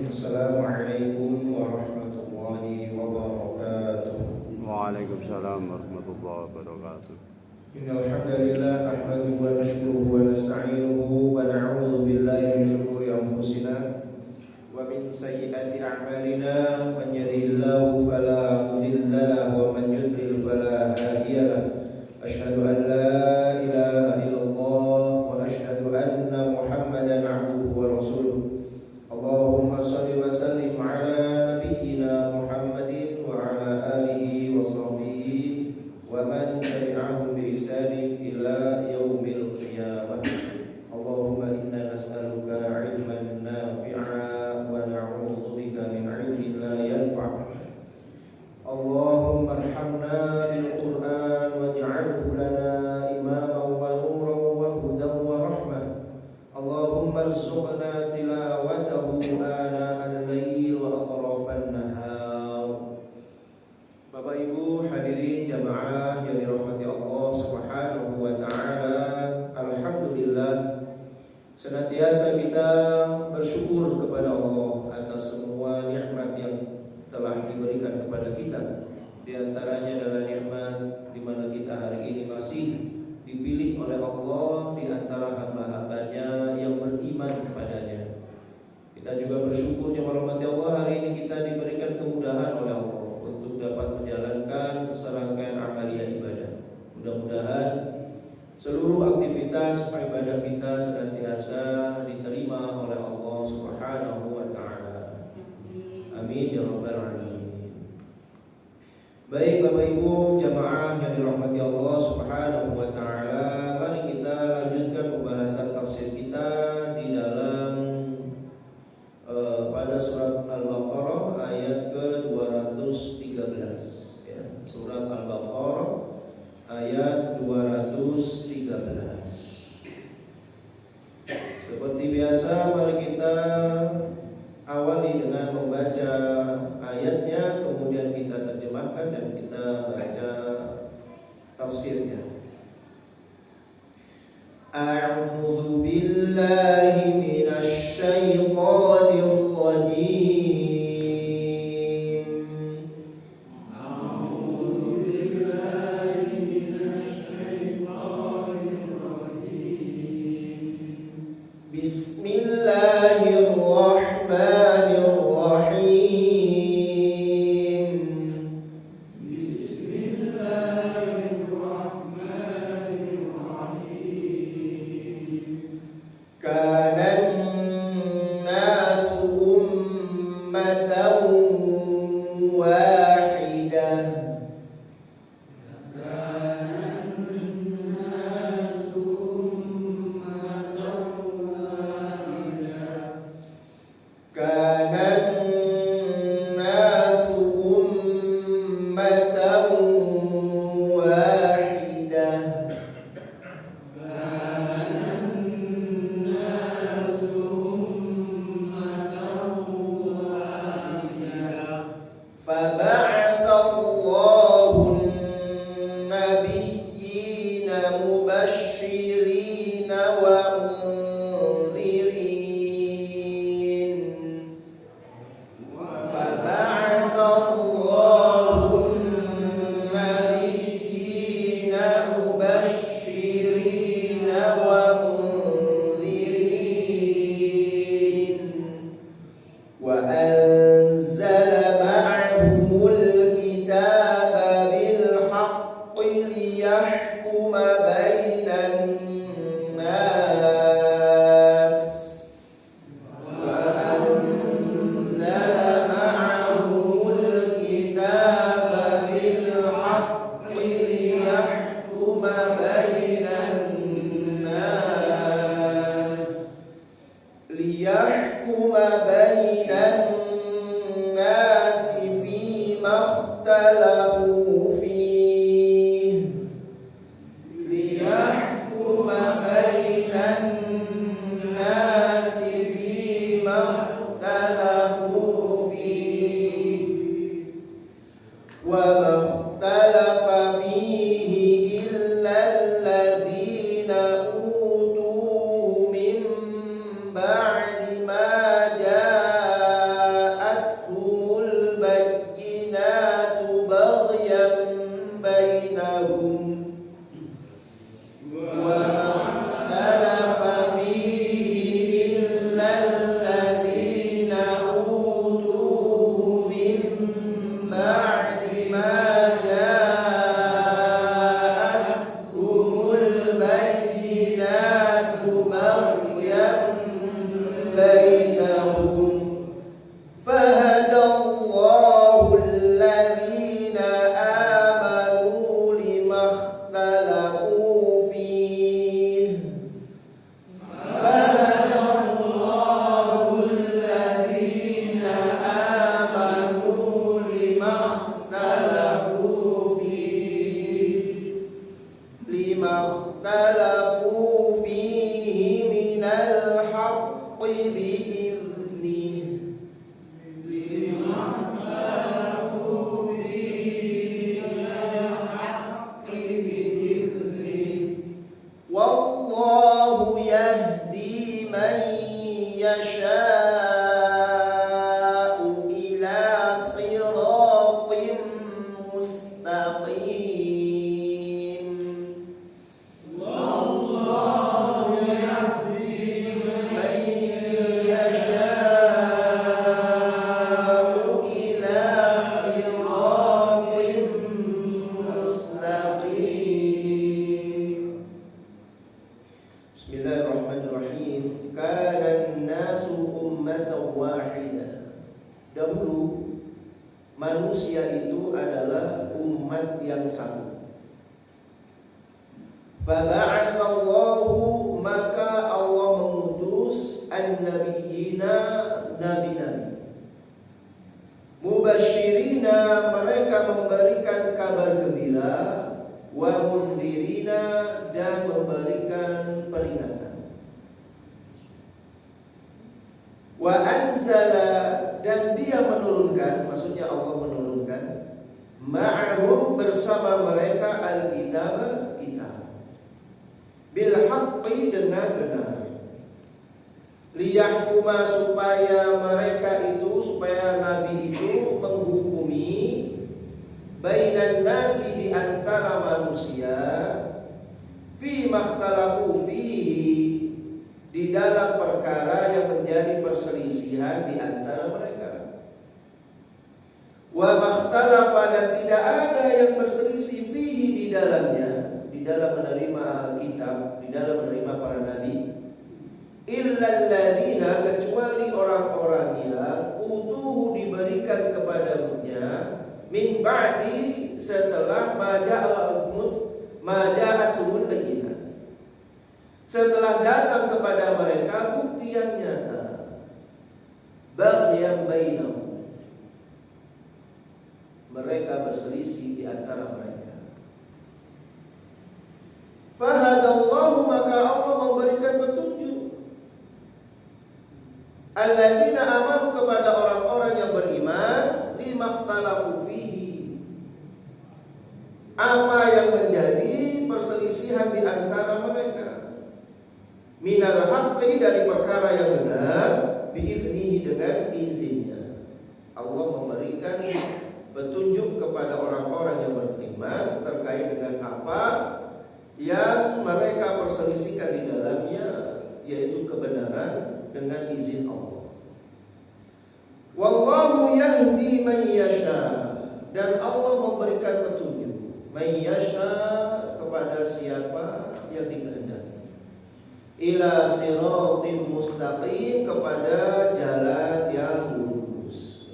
Assalamualaikum warahmatullahi wabarakatuh. Waalaikumsalam warahmatullahi wabarakatuh. Innal hamdalillah nahmaduhu wa nashkuruhu wa nasta'inuhu wa na'udzu billahi min shururi anfusina wa min sayyiati a'malina. Man yahdihillahu fala mudilla lahu wa man yudlil fala hadiya lahu. Asyhadu an la ilaha illallah wa asyhadu anna Muhammadan 'abduhu wa rasuluh. Allahumma shalli wa sallim ala nabiyyina Muhammadin wa ala alihi wa sahbihi wa man tabi'ahum bi ihsanin ila yaumil qiyamah. Allahumma inna nas'aluka 'ilman nafi'a wa na'udzu bika min 'ilmin la yanfa'. Allahumma arhamna bil Qur'an waj'alhu lana imaman wa nuran wa hudan wa rahmah. Allahumma arzuqna tilawatahu ana al-lail wa atrafan nahar. Bapak Ibu hadirin jamaah yang dirahmati Allah Subhanahu wa taala, alhamdulillah senantiasa kita bersyukur kepada Allah atas semua nikmat yang telah diberikan kepada kita. Di antaranya adalah nikmat di mana kita hari ini masih dipilih oleh Allah di antara hamba-hambanya yang beriman kepadanya. Kita juga bersyukur yang merahmati Allah, hari ini kita diberikan kemudahan oleh Allah untuk dapat menjalankan serangkaian amalia ibadah. Mudah-mudahan seluruh aktivitas ibadah kita senantiasa diterima oleh Allah Subhanahu wa taala. Amin ya rabbal alamin. Baik Bapak Ibu jamaah yang dirahmati Allah Subhanahu wa taala, mari kita lanjutkan pembahasan tafsir kita di dalam pada surat Al-Baqarah ayat ke-213 ya. Surat Al-Baqarah ayat 213. Seperti biasa mari kita awali dengan membaca ayatnya, kemudian kita terjemahkan dan kita baca tafsirnya. A'udzu billahi minasy syaithanir rajim. A'udzu billahi minasy syaithanir rajim. Bismillahirrahmanirrahim. بعد ما جاء wahidah. Dahulu manusia itu adalah umat yang satu. Faba'atsallahu, maka Allah mengutus an-nabiyina, nabi-nabi. Mubasyirina, mereka memberikan kabar gembira, wa mundhirina, dan memberikan peringatan. Wa anzala, dan dia menurunkan, maksudnya Allah menurunkan, ma'ahum, bersama mereka, al-kitab, kitab, bil haqqi, dengan benar. Liyahkuma, supaya mereka itu, supaya nabi itu menghukumi, bainan nasi, di antara manusia, fi makhtalafu fihi, di dalam perkara yang menjadi perselisihan di antara mereka. Wa makhtalafa, dan tidak ada yang berselisih fihi, di dalamnya, di dalam menerima kitab, di dalam menerima para nabi, illal ladzina, kecuali orang-orang yang utuhu, diberikan kepadanya, min ba'di, setelah maja'athumul bayyinat, setelah datang kepada mereka bukti yang nyata. Baghyan bainahum, mereka berselisih di antara mereka. Fahadallahu, maka Allah memberikan petunjuk, alladzina amanu, kepada orang-orang yang beriman, limakhtalafu fihi, apa yang menjadi perselisihan di antara mereka, minal haqqi, dari perkara yang benar, biiznihi, dengan izinnya. Allah memberikan petunjuk kepada orang-orang yang beriman terkait dengan apa yang mereka perselisihkan di dalamnya, yaitu kebenaran, dengan izin Allah. Wallahu yahdi man yasha, dan Allah memberikan petunjuk, man yasha, kepada siapa yang dikehendaki, ila siratim mustaqim, kepada jalan yang lurus.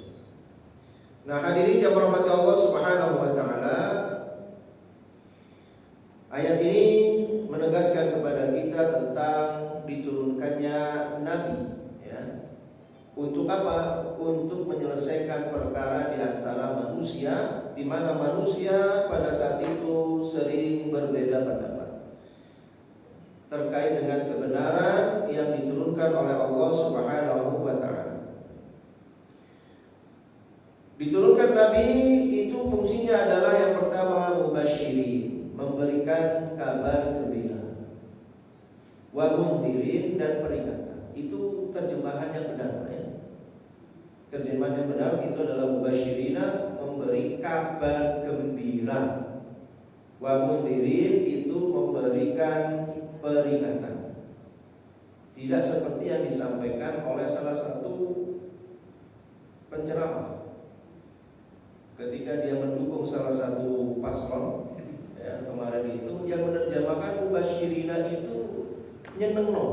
Nah, hadirin yang dirahmati Allah Subhanahu wa taala, ayat ini menegaskan kepada kita tentang diturunkannya nabi, ya. Untuk apa? Untuk menyelesaikan perkara di antara manusia, di mana manusia pada saat itu sering berbeda pendapat terkait dengan kebenaran yang diturunkan oleh Allah Subhanahu wa taala. Diturunkan nabi itu fungsinya adalah yang pertama mubasyirin, memberikan kabar gembira, wa mundhirin, dan peringatan. Itu terjemahan yang benar, ya. Terjemahan yang benar itu adalah mubasyirina, memberi kabar gembira, wa mundhirin, itu memberikan peringatan. Tidak seperti yang disampaikan oleh salah satu penceramah ketika dia mendukung salah satu paslon, ya, kemarin itu, yang menerjemahkan mubasyirina itu nyenengno,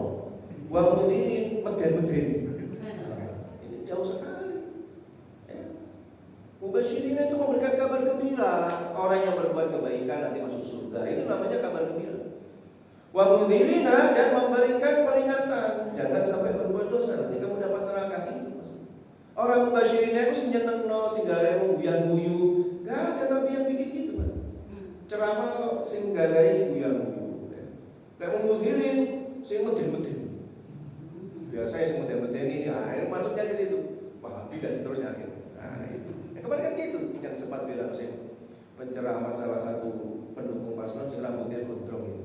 wa mundhirin meden-meden. Ini jauh sekali, ya. Mubasyirina itu memberikan kabar gembira, orang yang berbuat kebaikan nanti masuk surga, itu namanya kabar gembira. Wa mundhirina, dan memberikan peringatan, jangan sampai berbuat dosa, nanti kamu dapat neraka. Itu maksudnya. Orang mubasyirina itu senyenengno, singgare guyan-guyu. Gak ada nabi yang bikin gitu, kan. Ceramah sing gagai guyan-guyu. Lek mundhirin sing meden-meden. Biasanya sing meden-meden ini, masuknya ke situ. Wahabi dan seterusnya gitu. Nah, itu. Kemarin kan gitu yang sempat viral sing penceramah salah satu pendukung paslon sing rambutnya gondrong itu.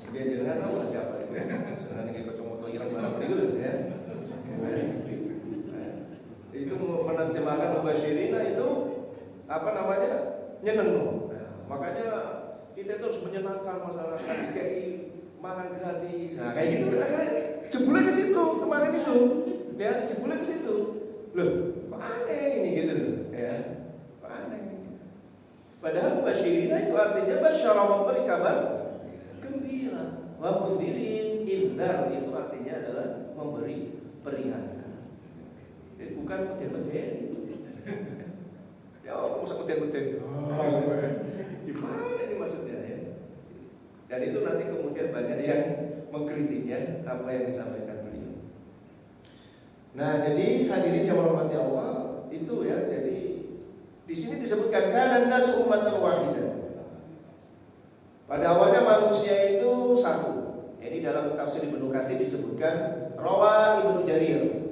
Dia jangan tahu siapa itu. Senang nih kocok ireng barang itu, ya. Itu menerjemahkan mubasyirina itu apa namanya? Nyenengno. Makanya kita terus menyenangkan masyarakat, DKI makan gratis. Nah, kayak gitu akhirnya jebulnya ke situ kemarin itu. Ya, jebulnya ke situ. Loh, kok aneh ini gitu loh, ya. Kok aneh. Padahal mubasyirina itu artinya basyara, memberi kabar gembira. Wa mundhirin, indar, itu artinya adalah kan meden-meden. Ya, masa meden-meden. Gimana ini maksudnya ya? Dan itu nanti kemudian banyak yang mengkritik ya apa yang disampaikan beliau. Nah, jadi hadirin jamaah rahmati Allah itu ya, jadi di sini disebutkan kana nas ummatan wahidah. Pada awalnya manusia itu satu. Ini dalam tafsir Ibnu Katsir disebutkan rawa Ibnu Jarir.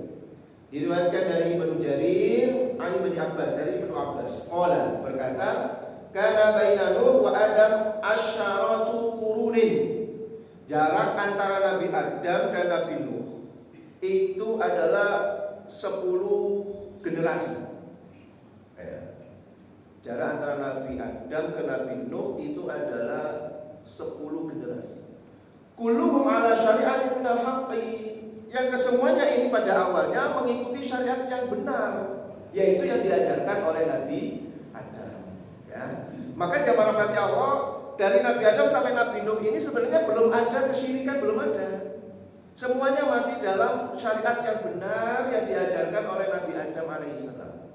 Diriwayatkan dari Ibnu Jarir, Ali bin Abbas, dari Ibnu Abbas. Qala berkata, kana baina Nuh wa Adam asyaratu qurunin. Jarak antara Nabi Adam dan Nabi Nuh itu adalah 10 generasi. Jarak antara Nabi Adam ke Nabi Nuh itu adalah 10 generasi. Kulluhum ala syari'atin minal haqqi. Yang kesemuanya ini pada awalnya mengikuti syariat yang benar, yaitu yang diajarkan oleh Nabi Adam. Ya. Maka jamaah rahmati Allah, dari Nabi Adam sampai Nabi Nuh ini sebenarnya belum ada kesyirikan, belum ada. Semuanya masih dalam syariat yang benar yang diajarkan oleh Nabi Adam alaihissalam.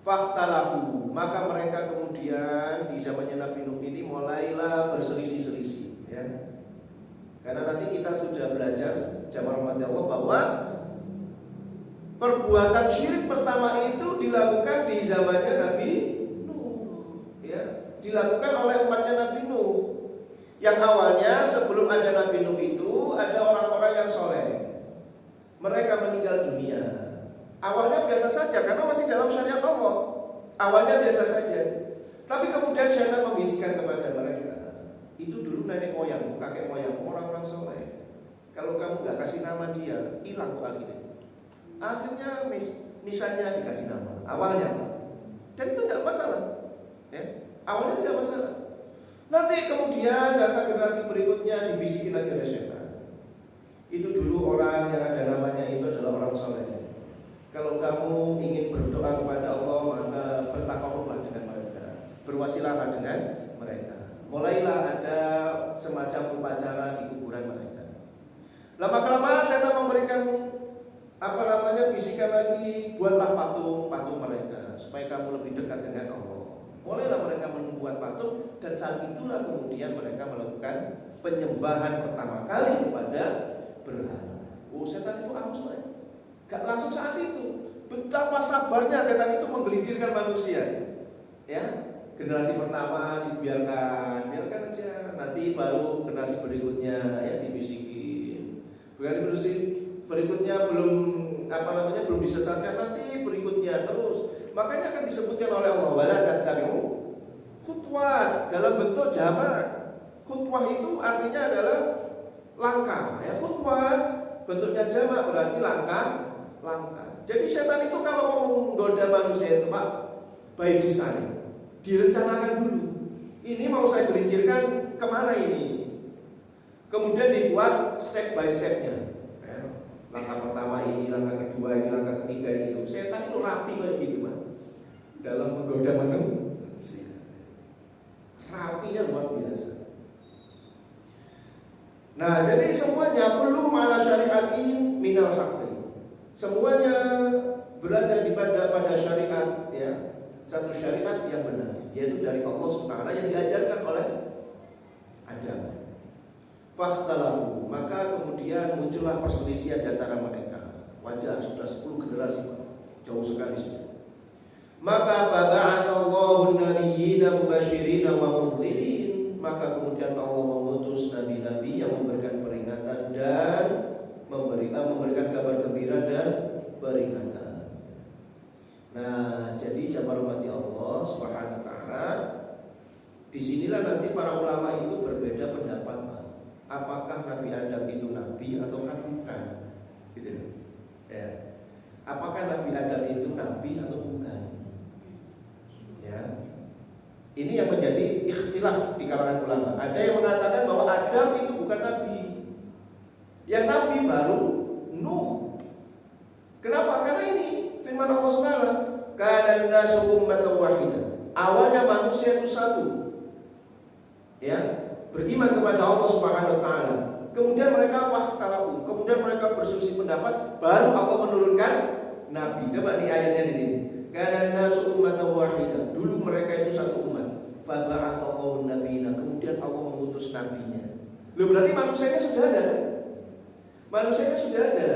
Fahtalafu, maka mereka kemudian di zamannya Nabi Nuh ini mulailah berselisih-selisih, ya. Karena nanti kita sudah belajar jamaah rahmati Allah bahwa perbuatan syirik pertama itu dilakukan di zamannya Nabi Nuh, ya, dilakukan oleh umatnya Nabi Nuh. Yang awalnya sebelum ada Nabi Nuh itu ada orang-orang yang soleh, mereka meninggal dunia. Awalnya biasa saja karena masih dalam syariat Allah. Awalnya biasa saja. Tapi kemudian syaitan membisikkan kepada mereka, itu dulu nenek moyang, kakek moyang, orang-orang soleh. Kalau kamu nggak kasih nama dia, hilang kok akhirnya. Akhirnya misalnya dikasih nama awalnya, dan itu tidak masalah. Ya, awalnya tidak masalah. Nanti kemudian datang generasi berikutnya dibisikin lagi oleh syaitan. Itu dulu orang yang ada namanya itu adalah orang soleh. Kalau kamu ingin berdoa kepada Allah, maka bertakarublah dengan mereka, berwasilahlah dengan mereka. Mulailah ada semacam upacara di kuburan mereka. Lama-kelamaan setan memberikan bisikan lagi, buatlah patung mereka supaya kamu lebih dekat dengan Allah. Mulailah mereka membuat patung, dan saat itulah kemudian mereka melakukan penyembahan pertama kali kepada berhala. Oh, setan itu halus, gak langsung saat itu. Betapa sabarnya setan itu menggelincirkan manusia. Ya, generasi pertama biarkan aja. Nanti baru generasi berikutnya ya dibisikin. Generasi berikutnya belum disesatkan, nanti berikutnya terus. Makanya akan disebutkan oleh Allah wala tattabi'u khutwat dalam bentuk jamak. Khutwah itu artinya adalah langkah. Ya, khutwat bentuknya jamak berarti langkah. Jadi setan itu kalau mau menggoda manusia itu Pak, by design, direncanakan dulu. Ini mau saya gelincirkan kemana ini? Kemudian dibuat step by stepnya. Ya, langkah pertama ini, langkah kedua ini, langkah ketiga ini. Setan itu rapi kayak gitu Pak, dalam menggoda manusia. Rapinya luar biasa. Nah, jadi semuanya perlu mana syariatin minal haqqi. Semuanya berada pada syariat, ya, satu syariat yang benar, yaitu dari Allah SWT yang diajarkan oleh Adam. Fakhtalafu, maka kemudian muncullah perselisihan di antara mereka. Wajah sudah 10 generasi, jauh sekali sudah. Maka faba'athallahu an-nabiyyina mubashirina wa mundhirin, maka kemudian Allah mengutus nabi-nabi yang memberikan peringatan dan memberikan kabar gembira dan peringatan. Nah, jadi jamaah rahmati Allah Subhanahu wa taala, disinilah nanti para ulama itu berbeda pendapat. Apakah Nabi Adam itu nabi atau bukan? Gitu. Ya. Apakah Nabi Adam itu nabi atau bukan? Ya. Ini yang menjadi ikhtilaf di kalangan ulama. Ada yang mengatakan bahwa Adam itu bukan nabi. Yang nabi baru Nuh. Kenapa? Karena ini firman Allah SWT, kana nasu ummatan wahidah. Awalnya manusia itu satu, ya, beriman kepada Allah Subhanahu wa taala. Kemudian mereka wahtalafu, kemudian mereka berselisih pendapat, baru Allah menurunkan nabi. Coba nih ayatnya di sini. Kana nasu ummatan wahidah. Dulu mereka itu satu umat. Fa ba'athallahu nabiyina. Kemudian Allah mengutus nabinya. Loh, berarti manusianya sudah ada kan? Manusianya sudah ada.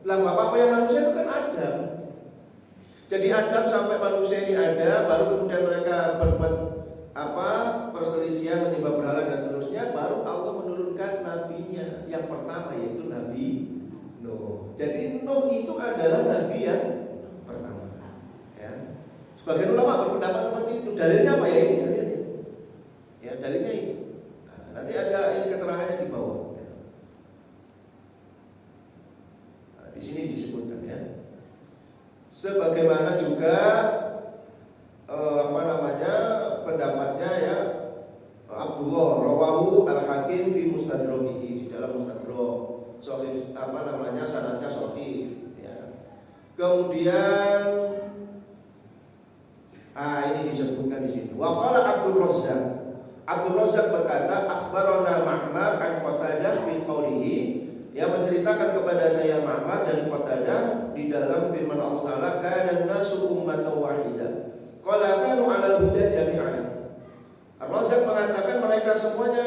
Lah bapak yang manusia itu kan Adam. Jadi Adam sampai manusia ini ada, baru kemudian mereka berbuat perselisihan, menyembah berhala dan seterusnya, baru Allah menurunkan nabinya yang pertama, yaitu Nabi Nuh. Jadi Nuh itu adalah nabi yang pertama. Ya. Sebagian ulama berpendapat seperti itu. Dalilnya apa ya ini? Dalilnya. Ya, dalilnya ini. Nah, nanti ada ini keterangannya di bawah. Ya. Nah, di sini disebutkan ya. Sebagaimana juga pendapatnya ya Abdullah rawahu al-Hakim fi Mustadrokihi, di dalam Mustadrok sahih sanadnya sahih ya. Kemudian ini disebutkan di sini. Wa qala Abdul Razzaq berkata akhbarana Ma'mar an Qatadah fi qawlihi, yang menceritakan kepada saya Ma'mar dari Qatadah di dalam firman Allah Ta'ala, kana nasu ummatan wahidah qala kanu 'alal huda jami'an. Ar-Razzaq mengatakan mereka semuanya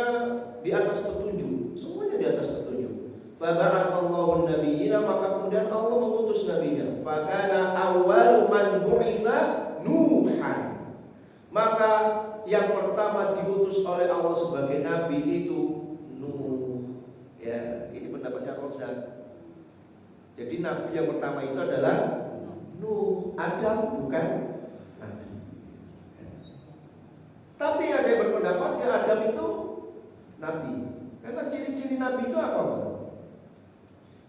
di atas petunjuk, semuanya di atas petunjuk. Fa ba'athallahu an-nabiyina, maka kemudian Allah mengutus nabinya. Fa kana awwal man bu'itha Nuhan, maka yang pertama diutus oleh Allah sebagai nabi itu Nuh. Ya, ini pendapatnya Razzaq. Jadi nabi yang pertama itu adalah Nuh. Adam bukan nabi. Tapi ada yang berpendapat ya Adam itu nabi. Karena ciri-ciri nabi itu apa?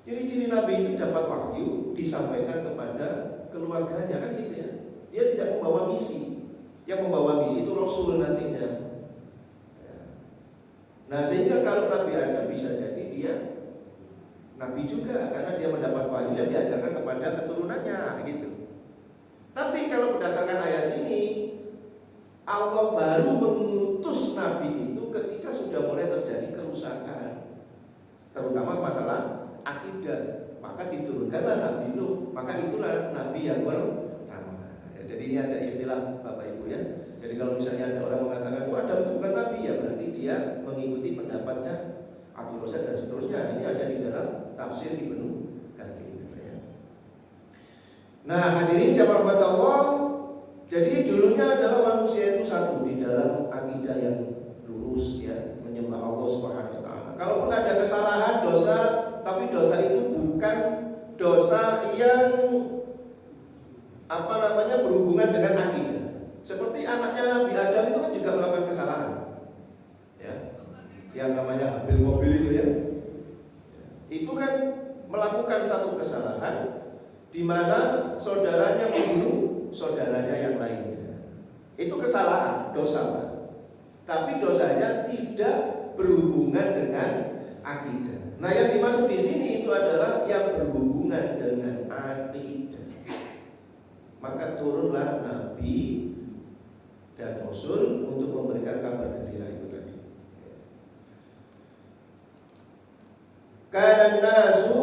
Ciri-ciri nabi itu dapat wahyu disampaikan kepada keluarganya, kan gitu ya. Dia tidak membawa misi. Yang membawa misi itu Rasul nantinya. Nah, sehingga kalau Nabi Adam bisa jadi dia nabi juga, karena dia mendapat wahyu yang diajarkan kepada keturunannya gitu. Tapi kalau berdasarkan ayat ini, Allah baru mengutus nabi itu ketika sudah mulai terjadi kerusakan, terutama masalah akidah. Maka diturunkanlah Nabi Nuh. Maka itulah nabi yang pertama. Jadi ini ada istilah Bapak Ibu ya. Jadi kalau misalnya ada orang mengatakan Adam itu bukan nabi, ya berarti dia mengikuti pendapatnya Abdul Razzaq dan seterusnya. Ini ada di dalam tafsir Ibnu Katsir ya. Nah, hadirin jamaah rahmat Allah, jadi dulunya adalah manusia itu satu di dalam akidah yang lurus ya, menyembah Allah Subhanahu wa taala. Kalaupun ada kesalahan, dosa, tapi dosa itu bukan dosa yang berhubungan dengan akidah. Seperti anaknya Nabi Adam itu kan juga melakukan kesalahan. Ya. Yang namanya Habil itu ya. Itu kan melakukan satu kesalahan di mana saudaranya membunuh saudaranya yang lainnya. Itu kesalahan, dosa. Tapi dosanya tidak berhubungan dengan akidah. Nah, yang dimaksud di sini itu adalah yang berhubungan dengan akidah. Maka turunlah Nabi dan Rasul untuk memberikan kabar gembira itu tadi. Kana nasu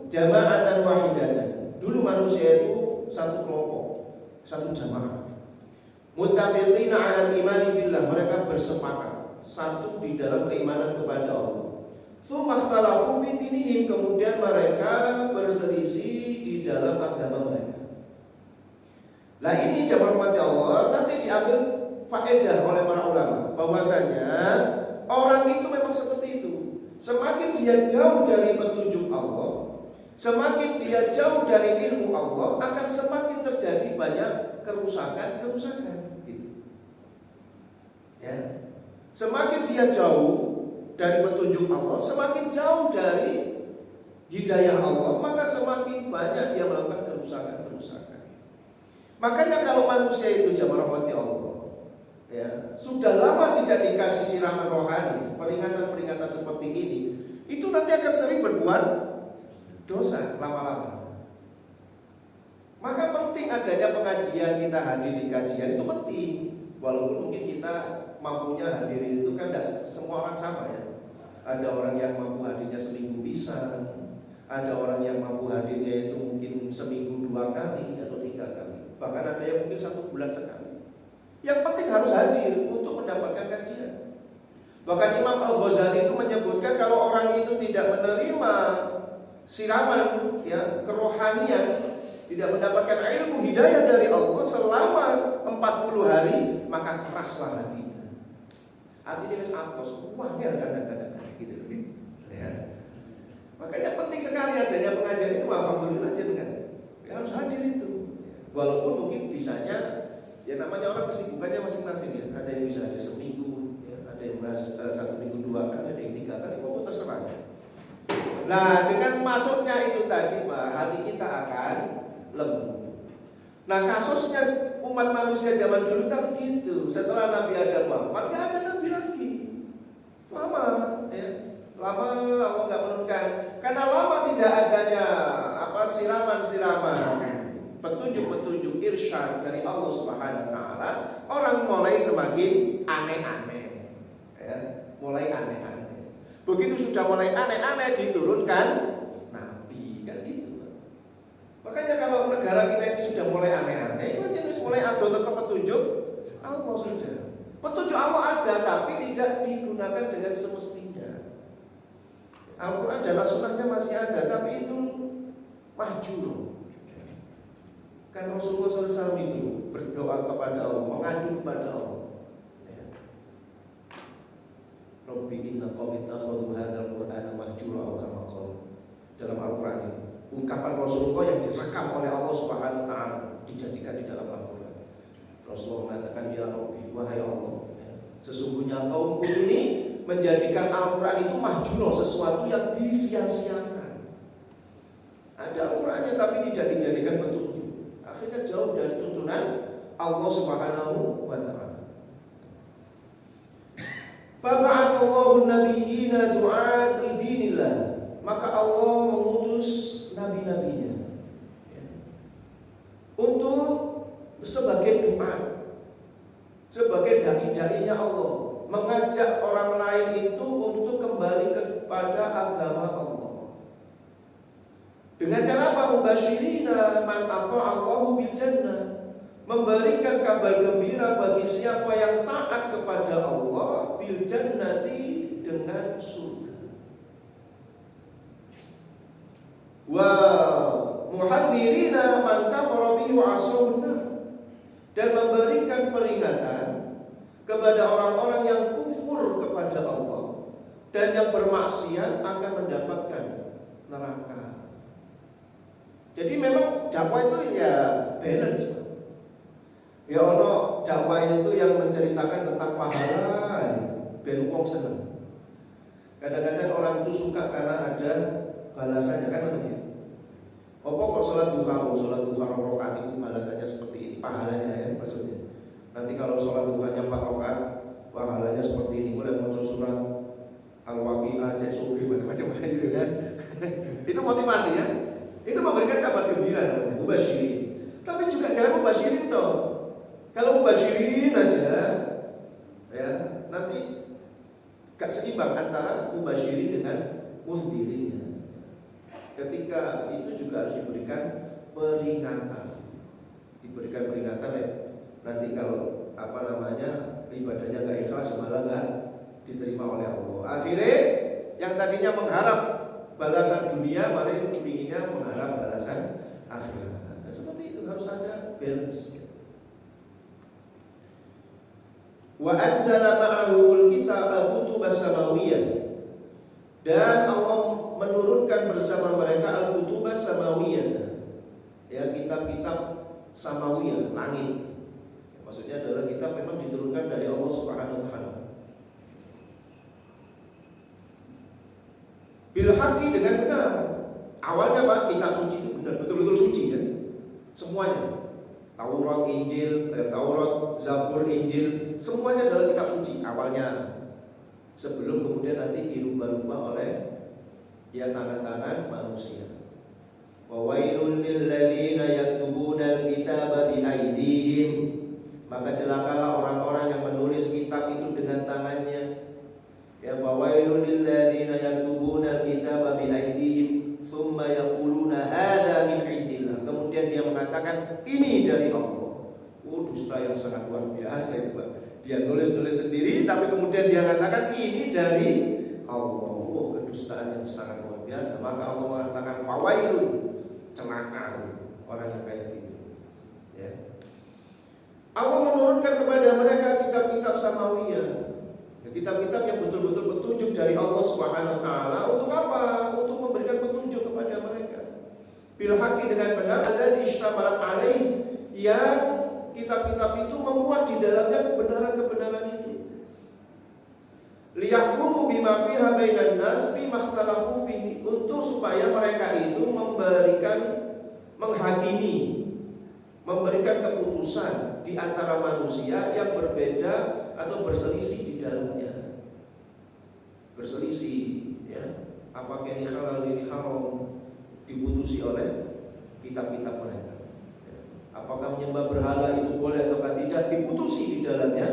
jama'atan wahidatan. Dulu manusia itu satu kelompok, satu jamaah. Muttafiqina 'ala al-imani billah, mereka bersepakat satu di dalam keimanan kepada Allah. Tsumma ikhtalafu fi dinihim, kemudian mereka berselisih di dalam agama mereka. Nah, ini jamaah umat Allah nanti diambil faedah oleh para ulama bahwasanya orang itu memang seperti itu. Semakin dia jauh dari petunjuk Allah, semakin dia jauh dari ilmu Allah, akan semakin terjadi banyak kerusakan gitu. Ya. Semakin dia jauh dari petunjuk Allah, semakin jauh dari hidayah Allah, maka semakin banyak dia melakukan kerusakan. Makanya kalau manusia itu jamaah rahmati Allah, ya, sudah lama tidak dikasih siraman rohani, peringatan-peringatan seperti ini, itu nanti akan sering berbuat dosa lama-lama. Maka penting adanya pengajian, kita hadir di kajian itu penting. Walaupun mungkin kita mampunya hadir itu kan tidak semua orang sama ya. Ada orang yang mampu hadirnya seminggu bisa, Ada orang yang mampu hadirnya itu mungkin seminggu 2 kali atau 3 kali. Bahkan ada yang mungkin 1 bulan sekali. Yang penting harus hadir untuk mendapatkan kajian. Bahkan Imam Al-Ghazali itu menyebutkan kalau orang itu tidak menerima siraman ya kerohanian, tidak mendapatkan ilmu hidayah dari Allah selama 40 hari, maka keraslah hatinya. Hati dia apos, wangel kadang-kadang gitu ya. Makanya penting sekali adanya pengajian itu, alhamdulillah jenengan. Ya, harus hadir itu. Walaupun mungkin bisanya ya namanya orang kesibukannya masing-masing ya. Ada yang bisa hadir seminggu, ya. Ada yang 1 minggu 2 kali, ada yang 3 kali, kok terserah. Nah, dengan masuknya itu tadi, Pak, hati kita akan lembut. Nah, kasusnya umat manusia zaman dulu kan gitu. Setelah Nabi Adam wafat, nggak ada Nabi lagi. Lama, ya. Lama Allah nggak menurunkan. Karena lama tidak adanya siraman-siraman, petunjuk-petunjuk irsyad dari Allah Subhanahu wa taala, orang mulai semakin aneh-aneh. Ya, mulai aneh-aneh. Begitu sudah mulai aneh-aneh diturunkan Nabi, kan gitu. Makanya kalau negara kita ini sudah mulai aneh-aneh, itu mulai ada petunjuk Allah sudah. Petunjuk Allah ada, tapi tidak digunakan dengan semestinya. Al-Quran dan Sunnahnya masih ada, tapi itu mahjur. Kan Rasulullah SAW itu berdoa kepada Allah, mengadu kepada Allah. Rabbi inna qawmi takhadhu hadzal qur'ana mahjura aw kama qala. Dalam Al-Quran ini ungkapan Rasulullah yang direkam oleh Allah Subhanahu wa taala dijadikan di dalam Al-Quran. Rasulullah mengatakan, ya Rabbi, wahai Allah, sesungguhnya kaumku ini menjadikan Al-Quran itu mahjura, sesuatu yang disia-siakan. Ada Al-Qurannya tapi tidak dijadikan petunjuk. Akhirnya jauh dari tuntunan Allah Subhanahu wa taala. Fab'atsallahu nabiyyina du'at lidinillah. Maka Allah mengutus nabi-nabinya untuk sebagai doa, sebagai dai-dainya Allah, mengajak orang lain itu untuk kembali kepada agama Allah. Dengan cara apa? Mubasyirina man ata'allahu bil jannah, memberikan kabar gembira bagi siapa yang taat kepada Allah bil jannati, dengan surga. Wa muhadzirina man kafara bihi wa asawna, dan memberikan peringatan kepada orang-orang yang kufur kepada Allah dan yang bermaksiat akan mendapatkan neraka. Jadi memang dakwah itu ya balance. Ya ono dakwah itu yang menceritakan tentang pahala, ben wong seneng. Kadang-kadang orang itu suka karena ada balasannya, kan betul ya. Apa kok sholat duha rakaat itu balasannya seperti ini, pahalanya ya maksudnya. Nanti kalau sholat duhanya 4 rakaat, pahalanya seperti ini. Mulai muncul surat Al-Waqi'ah, cek sufi, macam-macam gitu kan. Itu motivasi ya. Itu memberikan kabar gembira, mubasyirin. Tapi juga jangan mubasyirin dong. Kalau mubasyirin aja, ya nanti gak seimbang antara mubasyirin dengan mundirinnya. Ketika itu juga harus diberikan peringatan. Diberikan peringatan ya. Nanti kalau ibadahnya nggak ikhlas, malah nggak diterima oleh Allah. Akhirnya yang tadinya mengharap balasan dunia, malah inginnya mengharap balasan akhirat. Nah, seperti itu harus ada balance. Wa anzala ma'ahul kitaba kutubas samawiyah, dan Allah menurunkan bersama mereka al-kutubas samawiyah, ya kitab-kitab samawiyah, langit. Maksudnya adalah kitab memang diturunkan dari Allah Subhanahu wa taala. Bil haqqi, dengan benar. Awalnya Pak, kitab suci itu benar, betul-betul suci ya. Semuanya. Taurat, Injil, Taurat, Zabur, Injil, semuanya adalah kitab suci awalnya. Sebelum kemudian nanti dirubah-rubah oleh ya tangan-tangan manusia. Wa wailul lil ladzina yaktubuna al-kitaba bi aydihim, maka celakalah orang-orang yang menulis kitab itu dengan tangannya. Ya fawailul lil ladzina yaktubuna al-kitaba bi aydihim thumma Tsumma yaquluna hadza min indillah. Kemudian dia mengatakan ini dari Allah. Dusta yang sangat luar biasa itu, Pak. Dia nulis sendiri tapi kemudian dia mengatakan ini dari Allah. Kedustaan yang sangat luar biasa. Maka Allah mengatakan fawailun, celaka orang yang kayak gitu. Ya. Allah menurunkan kepada mereka kitab-kitab samawiyah. Kitab-kitab yang betul-betul petunjuk dari Allah Subhanahu wa taala. Untuk apa? Untuk memberikan petunjuk kepada mereka. Bil haqqi, dengan benar, alladzi ishtamalat alaih, yang kitab-kitab itu memuat di dalamnya kebenaran-kebenaran itu. Liyahkumu bima fiha bainan nas fi makhtalafu fihi, untuk supaya mereka itu menghakimi, memberikan keputusan di antara manusia yang berbeda atau berselisih di dalamnya. Berselisih, ya. Apakah ini halal, ini haram, diputusi oleh kitab-kitab mereka. Apakah menyembah berhala itu boleh atau tidak, diputusi di dalamnya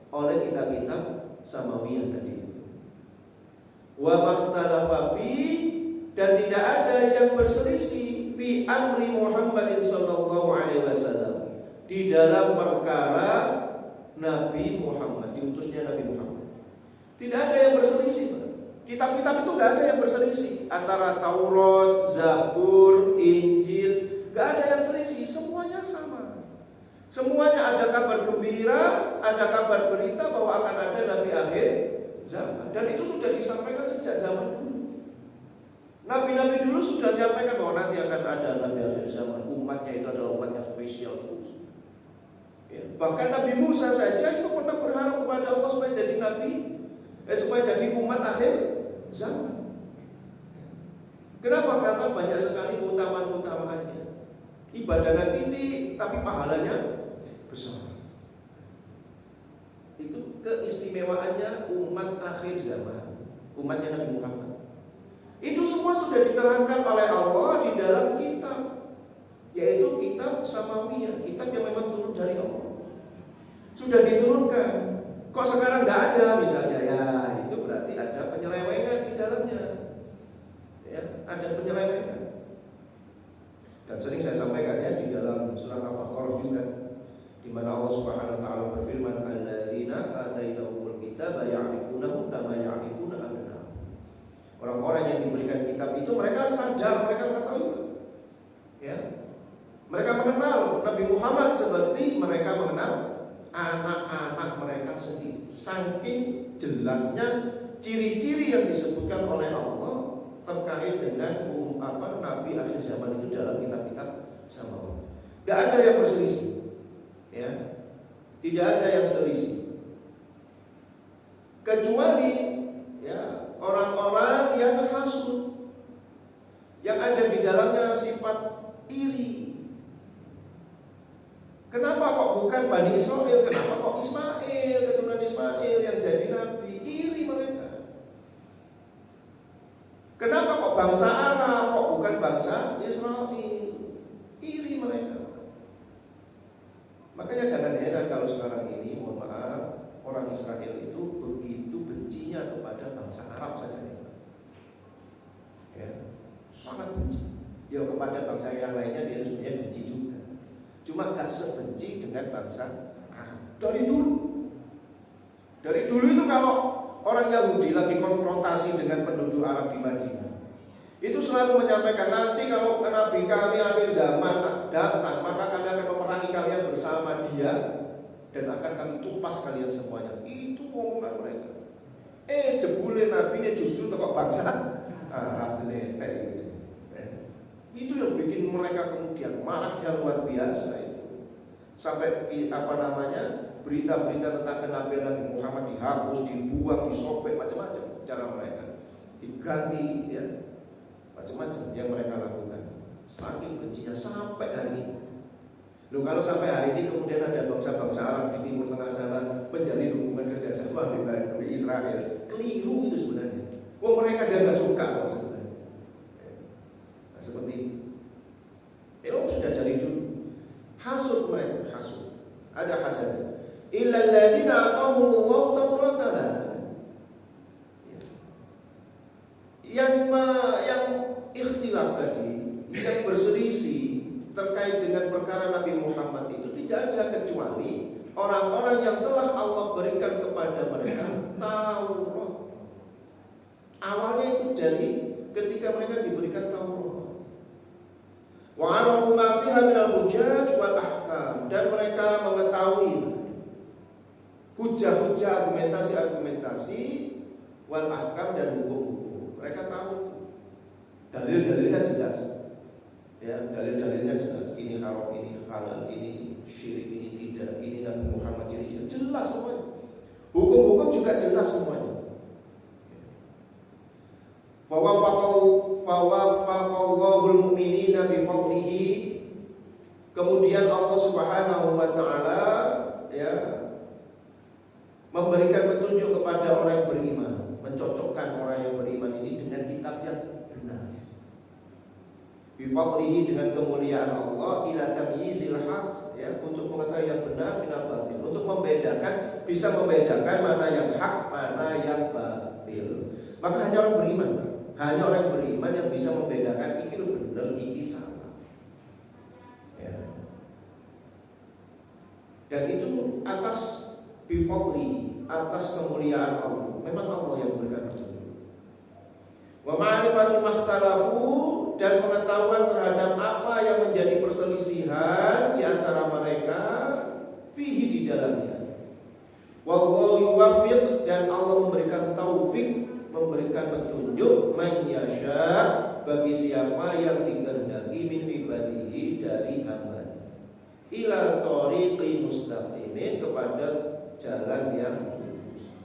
oleh kitab-kitab samawiyah tadi. Wa makhtalafa fi, dan tidak ada yang berselisih fi amri Muhammadin sallallahu alaihi wasallam, di dalam perkara Nabi Muhammad, diutusnya Nabi Muhammad. Tidak ada yang berselisih. Kitab-kitab itu nggak ada yang berselisih antara Taurat, Zabur, Injil, nggak ada yang selisih, semuanya sama. Semuanya ada kabar gembira, ada kabar berita bahwa akan ada Nabi akhir zaman, dan itu sudah disampaikan sejak zaman dulu. Nabi-nabi dulu sudah menyampaikan bahwa nanti akan ada Nabi akhir zaman, umatnya itu adalah umat yang spesial terus. Ya, bahkan Nabi Musa saja itu pernah berharap kepada Allah supaya jadi nabi, supaya jadi umat akhir zaman. Kenapa? Karena banyak sekali keutamaan-keutamaannya. Ibadahnya tinggi, tapi pahalanya besar. Itu keistimewaannya umat akhir zaman, umatnya Nabi Muhammad. Itu semua sudah diterangkan oleh Allah di dalam kitab, yaitu kitab samawiyah, kitab yang memang turun dari Allah. Sudah diturunkan. Kok sekarang nggak ada misalnya? Ya, itu berarti ada penyelewengan di dalamnya. Ya, ada penyelewengan. Dan sering saya sampaikan ya di dalam surat Al-Baqarah juga, di mana Allah Subhanahu wa taala berfirman, alladzina atainahumul kitaba ya'rifunahu kama ya'rifuna abna'ahum. Orang-orang yang diberikan kitab itu mereka sadar, mereka mengetahui. Ya. Mereka mengenal Nabi Muhammad seperti mereka mengenal anak-anak mereka sendiri. Saking jelasnya ciri-ciri yang disebutkan oleh Allah terkait dengan Nabi akhir zaman itu dalam kitab-kitab samawi. Tidak ada yang berselisih, ya, tidak ada yang selisih, kecuali ya orang-orang yang hasud, yang ada di dalamnya sifat iri. Kenapa kok bukan Bani Israil? Kenapa kok Ismail, keturunan Ismail yang jadi nabi? Iri mereka. Kenapa kok bangsa Arab, kok bukan bangsa Israel? Iri mereka. Makanya jangan heran kalau sekarang ini, mohon maaf, orang Israel itu begitu bencinya kepada bangsa Arab saja. Ya, sangat benci. Ya kepada bangsa yang lainnya dia sebenarnya benci juga. Cuma gak sebenci dengan bangsa Arab. Dari dulu itu kalau orang Yahudi lagi konfrontasi dengan penduduk Arab di Madinah, itu selalu menyampaikan, nanti kalau Nabi kami akhir zaman datang, maka kami akan memerangi kalian bersama dia dan akan kami tumpas kalian semuanya. Itu omongan mereka. Jebule Nabi ini justru tokoh bangsa Arab gitu. Itu yang bikin mereka kemudian marahnya luar biasa itu. Sampai berita-berita tentang kenabian Nabi Muhammad dihapus, dibuang, disobek, macam-macam cara mereka. Diganti, ya, macam-macam yang mereka lakukan. Saking bencinya sampai hari ini. Loh, kalau sampai hari ini kemudian ada bangsa-bangsa Arab di Timur Tengah sana menjalin hubungan kerjasama dengan Israel, keliru itu sebenarnya. Mereka aja nggak suka sebenarnya. Nah, seperti itu. Sudah dari dulu. Hasud mereka, hasud. Ada hasad. Illal ladzina atahumullahu tawratana. Yang ikhtilaf tadi yang berselisih terkait dengan perkara Nabi Muhammad itu tidak ada kecuali orang-orang yang telah Allah berikan kepada mereka Taurat. Awalnya itu dari ketika mereka diberikan Taurat. Wa arafu ma fiha minal hujaj wal ahkam, dan mereka mengetahui hujah-hujah, argumentasi-argumentasi, wal ahkam, dan hukum-hukum. Mereka tahu dalil-dalilnya jelas. Ya, dalil-dalilnya jelas. Ini haram, ini halal, ini syirik, ini tidak, ini Nabi Muhammad jadi jelas semuanya. Hukum-hukum juga jelas semuanya. Fawafaqallahul mu'minina bifadlihi. Kemudian Allah Subhanahu wa taala ya memberikan petunjuk kepada orang yang beriman, mencocokkan orang yang beriman ini dengan kitab yang benar. Bifadlihi, dengan kemuliaan Allah, ila tamyizil haq, ya, untuk mengetahui yang benar minal batil, untuk membedakan, bisa membedakan mana yang hak, mana yang batil. Maka hanya orang beriman, hanya orang beriman yang bisa membedakan ini benar, ini salah. Ya. Dan itu atas bifadli, atas kemuliaan Allah. Memang Allah yang memberikan petunjuk. Wa ma'rifatul makhtalafu, dan pengetahuan terhadap apa yang menjadi perselisihan di antara mereka fihi, di dalamnya. Wallahu yuwaffiq, dan Allah memberikan taufik, memberikan petunjuk man yasha, bagi siapa yang dikehendaki min ibadihi, dari hamba, ila thoriqi mustaqimin, kepada jalan yang lurus.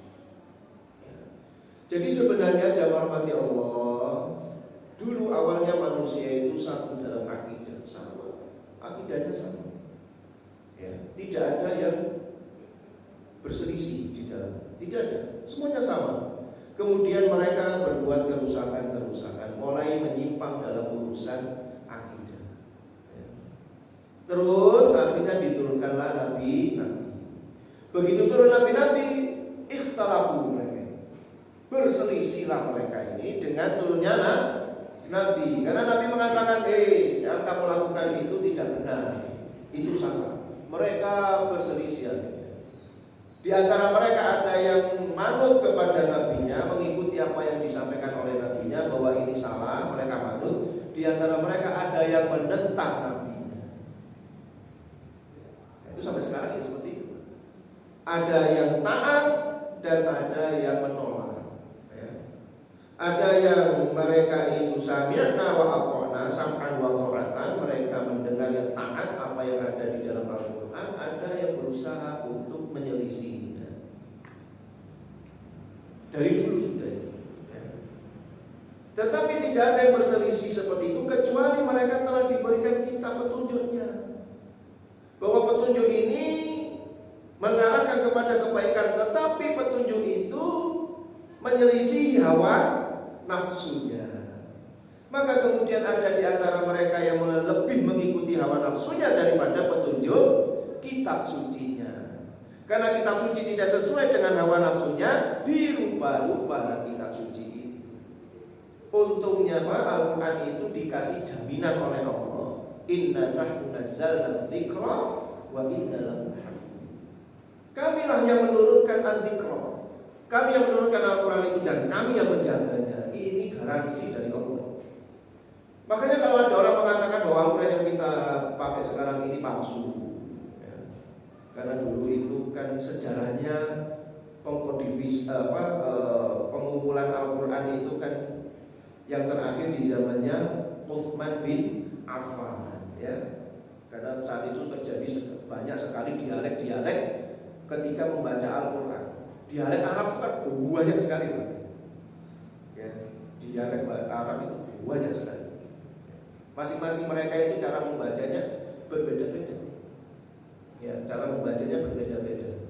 Jadi sebenarnya jamaah rahmati Allah, dulu awalnya manusia itu satu dalam akidah, sama, akidahnya sama. Ya, tidak ada yang berselisih di dalam, tidak ada, semuanya sama. Kemudian mereka berbuat kerusakan, mulai menyimpang dalam urusan akidah. Ya. Terus akhirnya diturunkanlah nabi. Begitu turun nabi, ikhtalafu mereka, berselisihlah mereka ini dengan turunnya Nabi, karena Nabi mengatakan, yang kamu lakukan itu tidak benar, itu salah. Mereka berselisih. Di antara mereka ada yang manut kepada nabinya, mengikuti apa yang disampaikan oleh nabinya bahwa ini salah, mereka manut. Di antara mereka ada yang menentang nabinya. Itu sampai sekarang ini seperti itu. Ada yang taat dan ada yang menolak. Ada yang mereka itu sami'na wa ata'na, sam'an wa ta'atan, mereka mendengar yang taat apa yang ada di dalam Al-Quran. Ada yang berusaha untuk menyelisihinya. Dari dulu sudah itu. Tetapi tidak ada yang berselisih seperti itu, kecuali mereka telah diberikan kitab petunjuknya, bahwa petunjuk ini mengarahkan kepada kebaikan, tetapi petunjuk itu menyelisih hawa nafsunya. Maka kemudian ada di antara mereka yang lebih mengikuti hawa nafsunya daripada petunjuk kitab sucinya. Karena kitab suci tidak sesuai dengan hawa nafsunya, dirubah-rubah kitab suci ini. Untungnya Al-Quran itu dikasih jaminan oleh Allah, inna nahnu nazzalna dzikra wa inna lahu lahafidz. Kamilah yang menurunkan al-dzikra, kami yang menurunkan Al-Quran itu, dan kami yang menjaganya. Ini garansi dari Allah. Makanya kalau ada orang mengatakan bahwa Al-Quran yang kita pakai sekarang ini palsu, ya, karena dulu itu kan sejarahnya pengumpulan Al-Quran itu kan yang terakhir di zamannya Utsman bin Affan, ya. Karena saat itu terjadi banyak sekali dialek-dialek ketika membaca Al-Quran. Dialek Arab itu kan banyak sekali, Pak. Ya, dialek Arab itu banyak sekali. Masing-masing mereka itu cara membacanya berbeda-beda. Ya, cara membacanya berbeda-beda.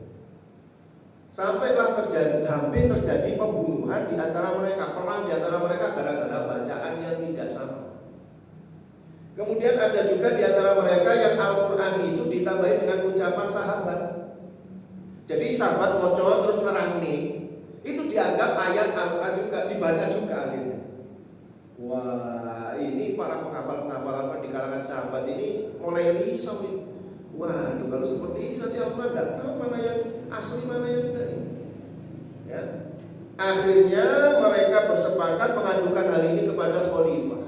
Sampailah hampir terjadi pembunuhan di antara mereka, perang di antara mereka gara-gara bacaan yang tidak sama. Kemudian ada juga di antara mereka yang Al-Quran itu ditambahi dengan ucapan sahabat. Jadi sahabat kocok terus nerang nih, itu dianggap ayat Al-Quran juga, dibaca juga akhirnya. Wah, ini para penghafal-penghafal di kalangan sahabat ini mulai risau nih. Waduh, kalau seperti ini nanti Al-Quran tidak tahu mana yang asli, mana yang enggak. Ya. Akhirnya mereka bersepakat mengadukan hal ini kepada Khalifah,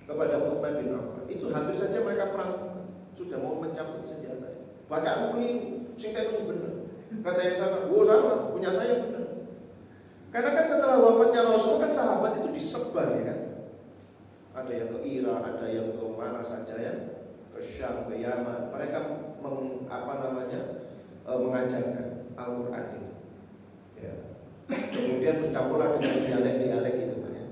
kepada Utsman bin Affan. Itu hampir saja mereka perang, sudah mau mencabut senjata. Bacaanmu keliru, singkatnya benar. Kata yang sana, salah, punya saya benar. Karena kan setelah wafatnya Rasul kan sahabat itu disebar ya kan. Ada yang ke Irak, ada yang ke mana saja ya, ke Syam, ke Yaman. Mereka mengajarkan Al-Quran itu. Ya. Kemudian bercampurlah dengan dialek-dialek itu ya.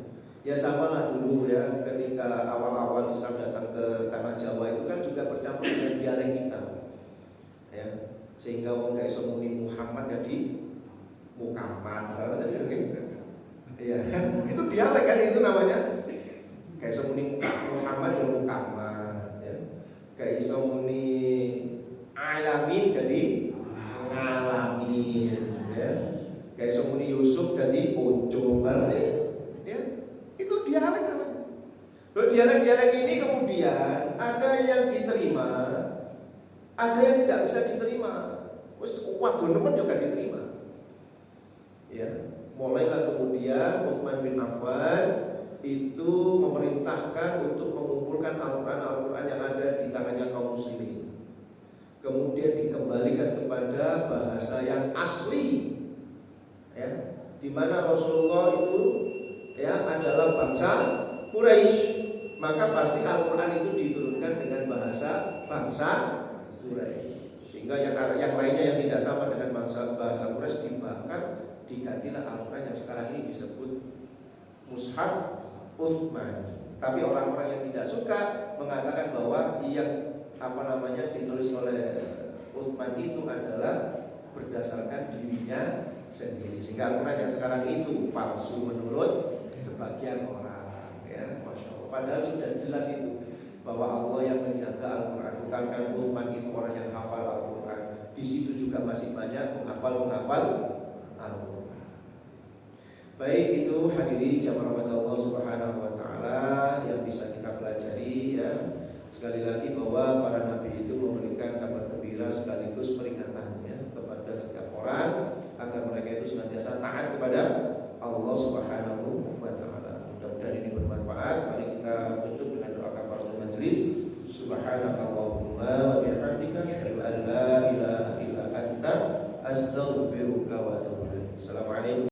Ya sama lah dulu ya, ketika awal-awal Islam datang ke tanah Jawa itu kan juga bercampur dengan dialek kita. Ya. Sehingga wong gak iso muni Muhammad jadi Muhammad, kalau tadi iya kan, itu dialek kan itu namanya. Kayak iso muni Muhammad jadi Muhammad, ya. Kayak iso muni alamin jadi ngalamin, ya. Kayak iso muni Yusuf jadi Ojo, ya. Itu dialek namanya. Loh, dialek-dialek ini kemudian ada yang diterima, ada yang tidak bisa diterima. Wes waduh nemen juga diterima. Ya, mulailah kemudian Utsman bin Affan itu memerintahkan untuk mengumpulkan Al-Quran yang ada di tangannya kaum muslimin. Kemudian dikembalikan kepada bahasa yang asli, ya, di mana Rasulullah itu ya adalah bangsa Quraisy, maka pasti Al-Quran itu diturunkan dengan bahasa bangsa Quraisy. Sehingga yang lainnya yang tidak sama dengan bahasa Quraisy dibakar, digantilah Al-Quran yang sekarang ini disebut Mushaf Utsmani. Tapi orang-orang yang tidak suka mengatakan bahwa yang ditulis oleh Utsman itu adalah berdasarkan dirinya sendiri. Sehingga Al-Quran yang sekarang itu palsu menurut sebagian orang, ya, Masya Allah. Padahal sudah jelas itu bahwa Allah yang menjaga Al-Quran, bukan kan Utsman itu orang yang hafal Al-Quran. Di situ juga masih banyak menghafal Al-Quran. Baik, itu hadirin jamaah rahmat Allah Subhanahu wa taala yang bisa kita pelajari ya. Sekali lagi bahwa para